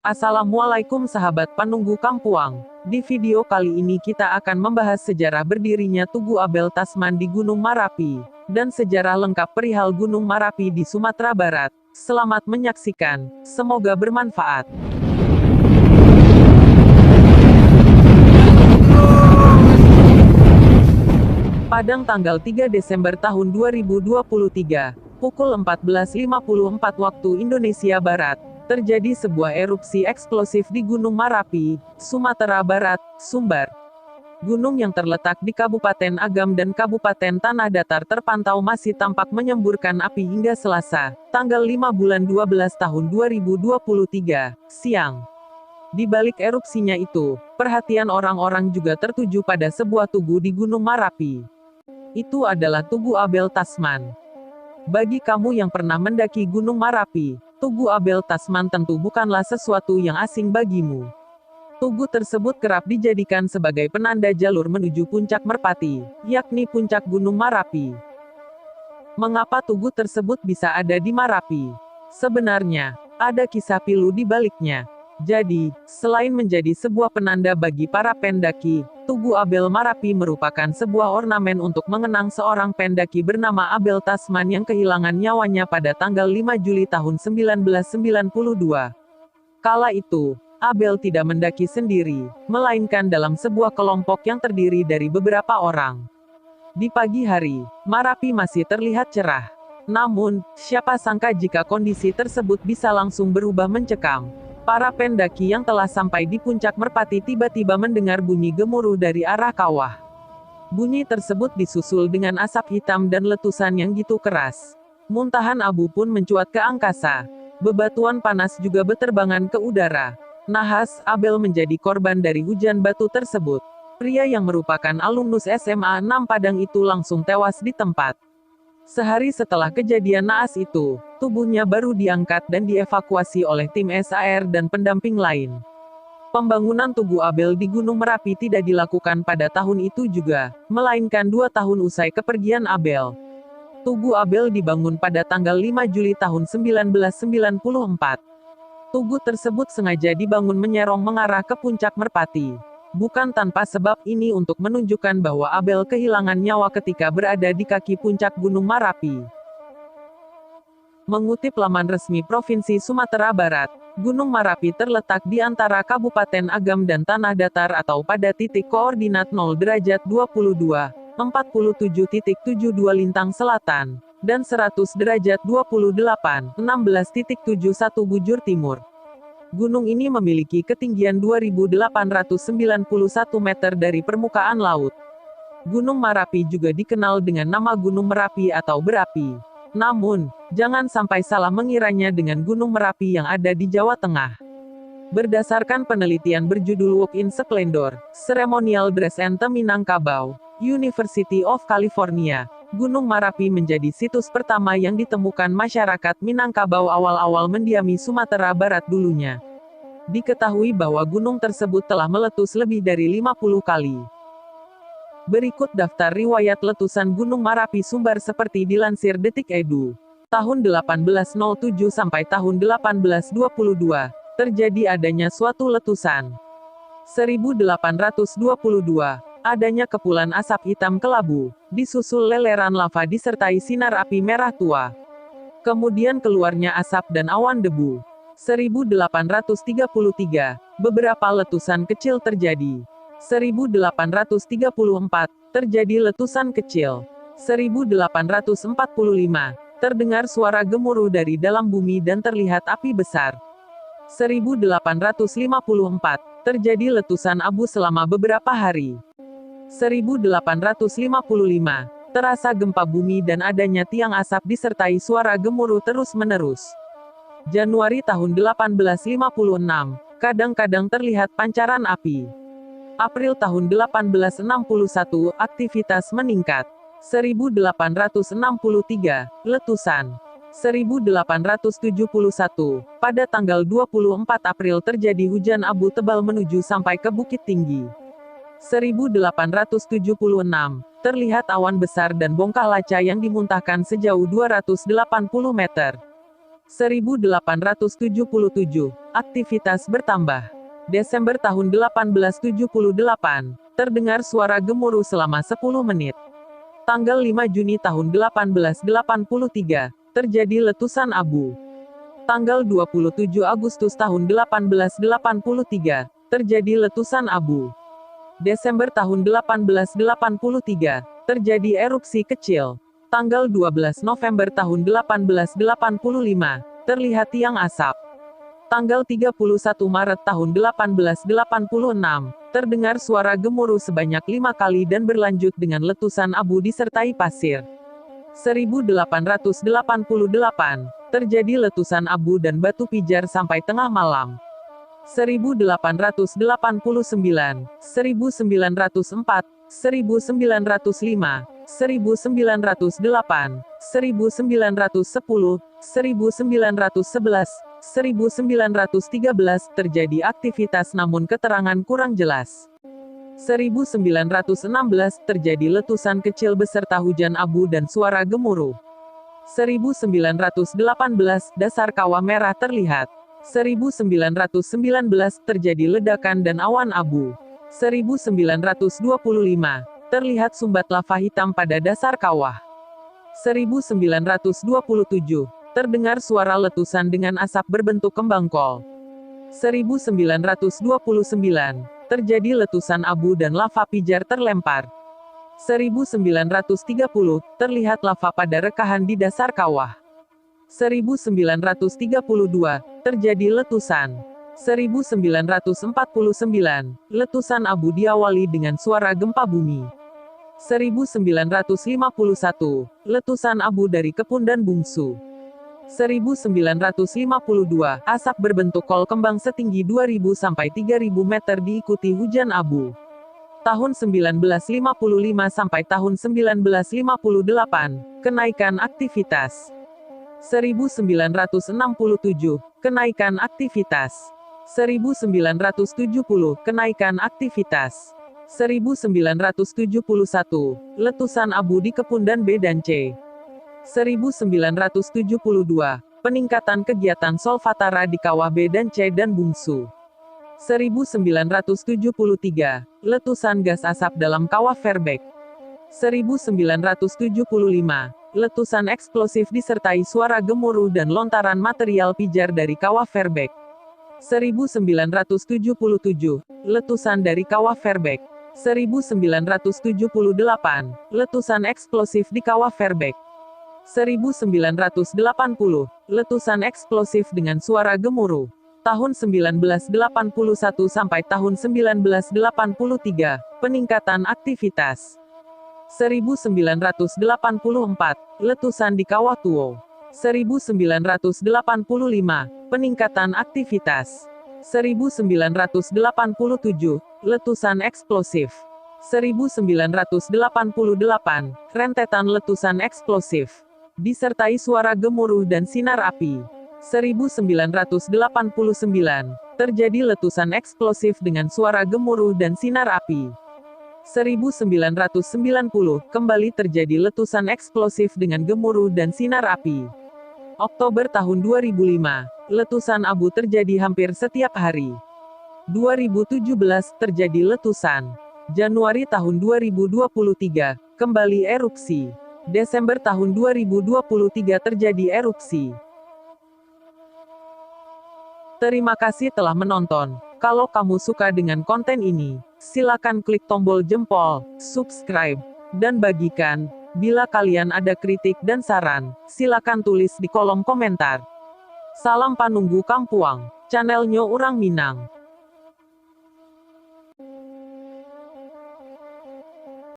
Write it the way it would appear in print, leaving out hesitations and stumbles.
Assalamualaikum sahabat penunggu Kampuang. Di video kali ini kita akan membahas sejarah berdirinya Tugu Abel Tasman di Gunung Marapi, dan sejarah lengkap perihal Gunung Marapi di Sumatera Barat. Selamat menyaksikan, semoga bermanfaat. Padang tanggal 3 Desember tahun 2023, pukul 14.54 waktu Indonesia Barat, terjadi sebuah erupsi eksplosif di Gunung Marapi, Sumatera Barat, Sumbar. Gunung yang terletak di Kabupaten Agam dan Kabupaten Tanah Datar terpantau masih tampak menyemburkan api hingga Selasa, tanggal 5 bulan 12 tahun 2023, siang. Di balik erupsinya itu, perhatian orang-orang juga tertuju pada sebuah tugu di Gunung Marapi. Itu adalah Tugu Abel Tasman. Bagi kamu yang pernah mendaki Gunung Marapi, Tugu Abel Tasman tentu bukanlah sesuatu yang asing bagimu. Tugu tersebut kerap dijadikan sebagai penanda jalur menuju puncak Merpati, yakni puncak Gunung Marapi. Mengapa tugu tersebut bisa ada di Marapi? Sebenarnya, ada kisah pilu di baliknya. Jadi, selain menjadi sebuah penanda bagi para pendaki, Tugu Abel Marapi merupakan sebuah ornamen untuk mengenang seorang pendaki bernama Abel Tasman yang kehilangan nyawanya pada tanggal 5 Juli tahun 1992. Kala itu, Abel tidak mendaki sendiri, melainkan dalam sebuah kelompok yang terdiri dari beberapa orang. Di pagi hari, Marapi masih terlihat cerah. Namun, siapa sangka jika kondisi tersebut bisa langsung berubah mencekam. Para pendaki yang telah sampai di puncak Merpati tiba-tiba mendengar bunyi gemuruh dari arah kawah. Bunyi tersebut disusul dengan asap hitam dan letusan yang gitu keras. Muntahan abu pun mencuat ke angkasa. Bebatuan panas juga berterbangan ke udara. Nahas, Abel menjadi korban dari hujan batu tersebut. Pria yang merupakan alumnus SMA 6 Padang itu langsung tewas di tempat. Sehari setelah kejadian naas itu, tubuhnya baru diangkat dan dievakuasi oleh tim SAR dan pendamping lain. Pembangunan Tugu Abel di Gunung Merapi tidak dilakukan pada tahun itu juga, melainkan 2 tahun usai kepergian Abel. Tugu Abel dibangun pada tanggal 5 Juli tahun 1994. Tugu tersebut sengaja dibangun menyerong mengarah ke puncak Merpati. Bukan tanpa sebab ini untuk menunjukkan bahwa Abel kehilangan nyawa ketika berada di kaki puncak Gunung Marapi. Mengutip laman resmi Provinsi Sumatera Barat, Gunung Marapi terletak di antara Kabupaten Agam dan Tanah Datar atau pada titik koordinat 0 derajat 22, 47.72 lintang selatan, dan 100 derajat 28, 16.71 bujur timur. Gunung ini memiliki ketinggian 2.891 meter dari permukaan laut. Gunung Marapi juga dikenal dengan nama Gunung Merapi atau berapi. Namun, jangan sampai salah mengiranya dengan Gunung Merapi yang ada di Jawa Tengah. Berdasarkan penelitian berjudul Walk in Splendor, Ceremonial Dress Anthem Minangkabau, University of California, Gunung Marapi menjadi situs pertama yang ditemukan masyarakat Minangkabau awal-awal mendiami Sumatera Barat dulunya. Diketahui bahwa gunung tersebut telah meletus lebih dari 50 kali. Berikut daftar riwayat letusan Gunung Marapi Sumbar seperti dilansir Detik.edu. Tahun 1807 sampai tahun 1822, terjadi adanya suatu letusan. 1822. Adanya kepulan asap hitam kelabu, disusul leleran lava disertai sinar api merah tua. Kemudian keluarnya asap dan awan debu. 1833, beberapa letusan kecil terjadi. 1834, terjadi letusan kecil. 1845, terdengar suara gemuruh dari dalam bumi dan terlihat api besar. 1854, terjadi letusan abu selama beberapa hari. 1855, terasa gempa bumi dan adanya tiang asap disertai suara gemuruh terus-menerus. Januari tahun 1856, kadang-kadang terlihat pancaran api. April tahun 1861, aktivitas meningkat. 1863, letusan. 1871, pada tanggal 24 April terjadi hujan abu tebal menuju sampai ke Bukit Tinggi. 1876, terlihat awan besar dan bongkah laca yang dimuntahkan sejauh 280 meter. 1877, aktivitas bertambah. Desember tahun 1878, terdengar suara gemuruh selama 10 menit. Tanggal 5 Juni tahun 1883, terjadi letusan abu. Tanggal 27 Agustus tahun 1883, terjadi letusan abu. Desember tahun 1883, terjadi erupsi kecil. Tanggal 12 November tahun 1885, terlihat tiang asap. Tanggal 31 Maret tahun 1886, terdengar suara gemuruh sebanyak 5 kali dan berlanjut dengan letusan abu disertai pasir. 1888, terjadi letusan abu dan batu pijar sampai tengah malam. 1889, 1904, 1905, 1908, 1910, 1911, 1913, terjadi aktivitas namun keterangan kurang jelas. 1916, terjadi letusan kecil beserta hujan abu dan suara gemuruh. 1918, dasar kawah merah terlihat. 1919, terjadi ledakan dan awan abu. 1925, terlihat sumbat lava hitam pada dasar kawah. 1927, terdengar suara letusan dengan asap berbentuk kembang kol. 1929, terjadi letusan abu dan lava pijar terlempar. 1930, terlihat lava pada rekahan di dasar kawah. 1932, terjadi letusan. 1949, letusan abu diawali dengan suara gempa bumi. 1951, letusan abu dari Kepundan Bungsu. 1952, asap berbentuk kol kembang setinggi 2.000 sampai 3.000 meter diikuti hujan abu. Tahun 1955 sampai tahun 1958, kenaikan aktivitas. 1967, kenaikan aktivitas. 1970, kenaikan aktivitas. 1971, letusan abu di Kepundan B dan C. 1972, peningkatan kegiatan solvatara di kawah B dan C dan Bungsu. 1973, letusan gas asap dalam kawah Verbeek. 1975, letusan eksplosif disertai suara gemuruh dan lontaran material pijar dari kawah Verbeek. 1977, letusan dari kawah Verbeek. 1978, letusan eksplosif di kawah Verbeek. 1980, letusan eksplosif dengan suara gemuruh. Tahun 1981 sampai tahun 1983, peningkatan aktivitas. 1984, letusan di Kawah Tuo. 1985, peningkatan aktivitas. 1987, letusan eksplosif. 1988, rentetan letusan eksplosif. Disertai suara gemuruh dan sinar api. 1989, terjadi letusan eksplosif dengan suara gemuruh dan sinar api. 1990, kembali terjadi letusan eksplosif dengan gemuruh dan sinar api. Oktober tahun 2005, letusan abu terjadi hampir setiap hari. 2017, terjadi letusan. Januari tahun 2023, kembali erupsi. Desember tahun 2023 terjadi erupsi. Terima kasih telah menonton. Kalau kamu suka dengan konten ini, silakan klik tombol jempol, subscribe, dan bagikan. Bila kalian ada kritik dan saran, silakan tulis di kolom komentar. Salam Panunggu Kampuang, channel Nyo Urang Minang.